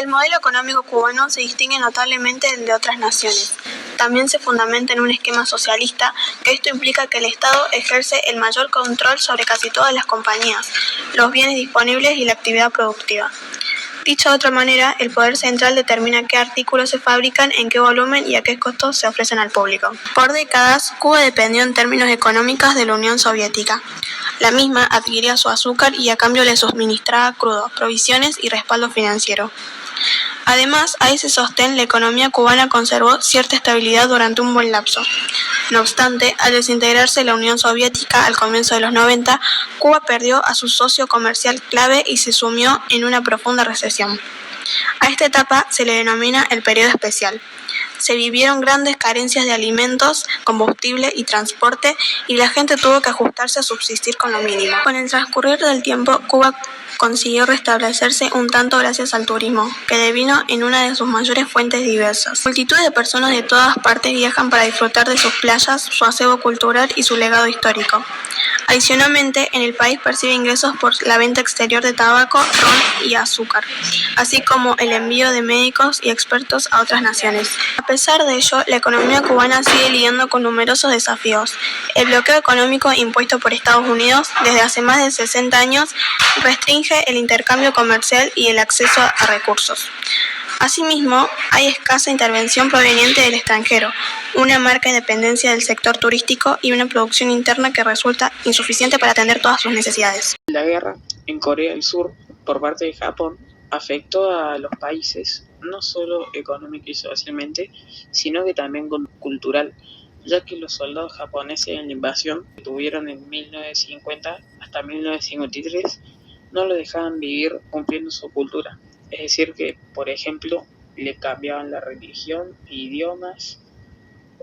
El modelo económico cubano se distingue notablemente del de otras naciones. También se fundamenta en un esquema socialista, que esto implica que el Estado ejerce el mayor control sobre casi todas las compañías, los bienes disponibles y la actividad productiva. Dicho de otra manera, el poder central determina qué artículos se fabrican, en qué volumen y a qué costo se ofrecen al público. Por décadas, Cuba dependió en términos económicos de la Unión Soviética. La misma adquiría su azúcar y a cambio le suministraba crudo, provisiones y respaldo financiero. Además, a ese sostén la economía cubana conservó cierta estabilidad durante un buen lapso. No obstante, al desintegrarse la Unión Soviética al comienzo de los 90, Cuba perdió a su socio comercial clave y se sumió en una profunda recesión. A esta etapa se le denomina el periodo especial. Se vivieron grandes carencias de alimentos, combustible y transporte, y la gente tuvo que ajustarse a subsistir con lo mínimo. Con el transcurrir del tiempo, Cuba consiguió restablecerse un tanto gracias al turismo, que devino en una de sus mayores fuentes diversas. Multitud de personas de todas partes viajan para disfrutar de sus playas, su acervo cultural y su legado histórico. Adicionalmente, en el país percibe ingresos por la venta exterior de tabaco, ron y azúcar, así como el envío de médicos y expertos a otras naciones. A pesar de ello, la economía cubana sigue lidiando con numerosos desafíos. El bloqueo económico impuesto por Estados Unidos desde hace más de 60 años restringe el intercambio comercial y el acceso a recursos. Asimismo, hay escasa intervención proveniente del extranjero, una marca dependencia del sector turístico y una producción interna que resulta insuficiente para atender todas sus necesidades. La guerra en Corea del Sur por parte de Japón afectó a los países no solo económica y socialmente, sino que también cultural, ya que los soldados japoneses en la invasión que tuvieron en 1950 hasta 1953 no lo dejaban vivir cumpliendo su cultura. Es decir que, por ejemplo, le cambiaban la religión, idiomas,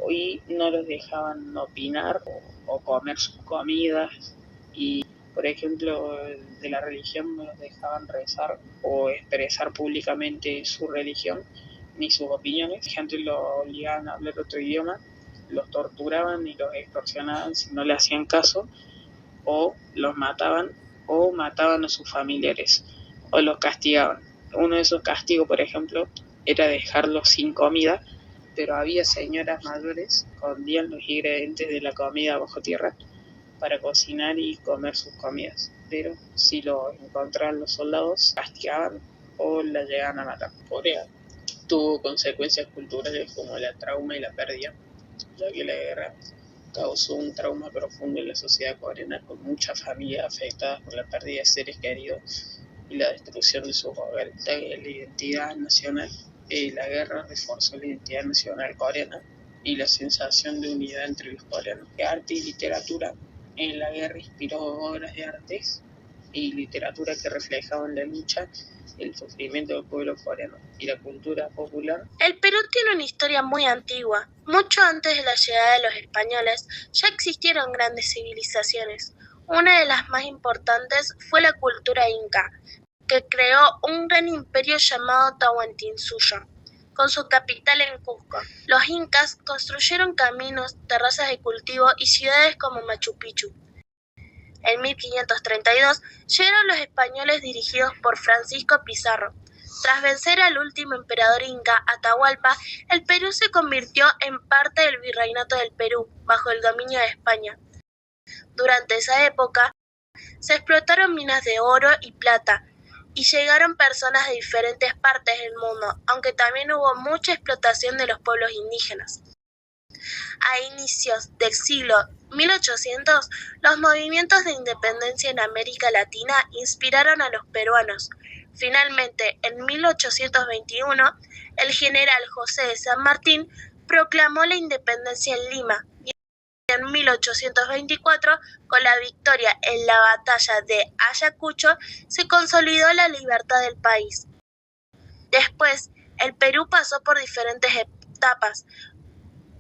y no los dejaban opinar o comer sus comidas. Y, por ejemplo, de la religión no los dejaban rezar o expresar públicamente su religión ni sus opiniones. La gente lo obligaban a hablar otro idioma, los torturaban y los extorsionaban si no le hacían caso, o los mataban o mataban a sus familiares o los castigaban. Uno de esos castigos, por ejemplo, era dejarlos sin comida, pero había señoras mayores que escondían los ingredientes de la comida bajo tierra para cocinar y comer sus comidas, pero si lo encontraban los soldados, castigaban o la llegaban a matar. Corea tuvo consecuencias culturales como la trauma y la pérdida, ya que la guerra causó un trauma profundo en la sociedad coreana, con muchas familias afectadas por la pérdida de seres queridos y la destrucción de sus hogares. La identidad nacional, la guerra reforzó la identidad nacional coreana y la sensación de unidad entre los coreanos. Arte y literatura. En la guerra inspiró obras de artes y literatura que reflejaban la lucha, el sufrimiento del pueblo coreano y la cultura popular. El Perú tiene una historia muy antigua. Mucho antes de la llegada de los españoles ya existieron grandes civilizaciones. Una de las más importantes fue la cultura inca, que creó un gran imperio llamado Tahuantinsuyo, con su capital en Cusco. Los incas construyeron caminos, terrazas de cultivo y ciudades como Machu Picchu. En 1532 llegaron los españoles dirigidos por Francisco Pizarro. Tras vencer al último emperador inca, Atahualpa, el Perú se convirtió en parte del Virreinato del Perú, bajo el dominio de España. Durante esa época, se explotaron minas de oro y plata, y llegaron personas de diferentes partes del mundo, aunque también hubo mucha explotación de los pueblos indígenas. A inicios del siglo 1800, los movimientos de independencia en América Latina inspiraron a los peruanos. Finalmente, en 1821, el general José de San Martín proclamó la independencia en Lima. Y en 1824, con la victoria en la batalla de Ayacucho, se consolidó la libertad del país. Después, el Perú pasó por diferentes etapas.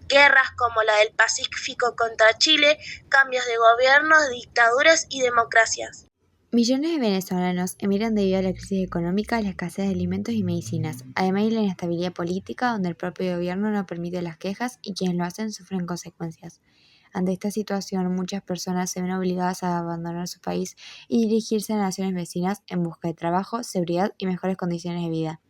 Guerras como la del Pacífico contra Chile, cambios de gobierno, dictaduras y democracias. Millones de venezolanos emigran debido a la crisis económica, la escasez de alimentos y medicinas, además de la inestabilidad política, donde el propio gobierno no permite las quejas y quienes lo hacen sufren consecuencias. Ante esta situación, muchas personas se ven obligadas a abandonar su país y dirigirse a naciones vecinas en busca de trabajo, seguridad y mejores condiciones de vida.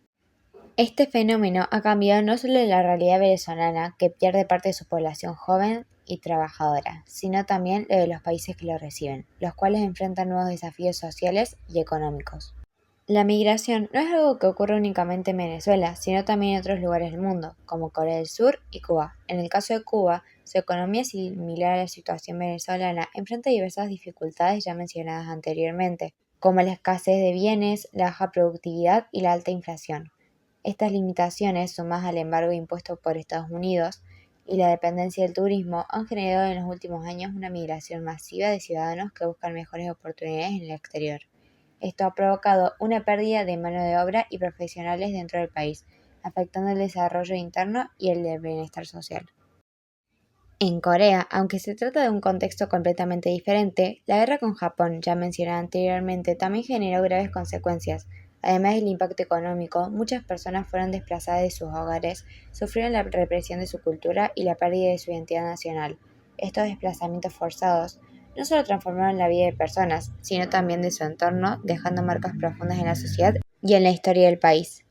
Este fenómeno ha cambiado no solo la realidad venezolana, que pierde parte de su población joven y trabajadora, sino también lo de los países que lo reciben, los cuales enfrentan nuevos desafíos sociales y económicos. La migración no es algo que ocurre únicamente en Venezuela, sino también en otros lugares del mundo, como Corea del Sur y Cuba. En el caso de Cuba, su economía, similar a la situación venezolana, enfrenta diversas dificultades ya mencionadas anteriormente, como la escasez de bienes, la baja productividad y la alta inflación. Estas limitaciones, sumadas al embargo impuesto por Estados Unidos y la dependencia del turismo, han generado en los últimos años una migración masiva de ciudadanos que buscan mejores oportunidades en el exterior. Esto ha provocado una pérdida de mano de obra y profesionales dentro del país, afectando el desarrollo interno y el del bienestar social. En Corea, aunque se trata de un contexto completamente diferente, la guerra con Japón, ya mencionada anteriormente, también generó graves consecuencias. Además del impacto económico, muchas personas fueron desplazadas de sus hogares, sufrieron la represión de su cultura y la pérdida de su identidad nacional. Estos desplazamientos forzados no solo transformaron la vida de personas, sino también de su entorno, dejando marcas profundas en la sociedad y en la historia del país.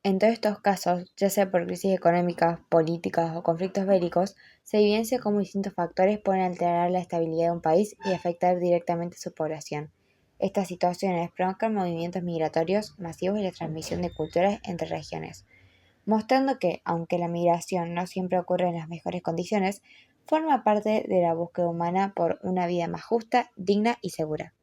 En todos estos casos, ya sea por crisis económicas, políticas o conflictos bélicos, se evidencia cómo distintos factores pueden alterar la estabilidad de un país y afectar directamente a su población. Estas situaciones provocan movimientos migratorios masivos y la transmisión de culturas entre regiones, mostrando que, aunque la migración no siempre ocurre en las mejores condiciones, forma parte de la búsqueda humana por una vida más justa, digna y segura.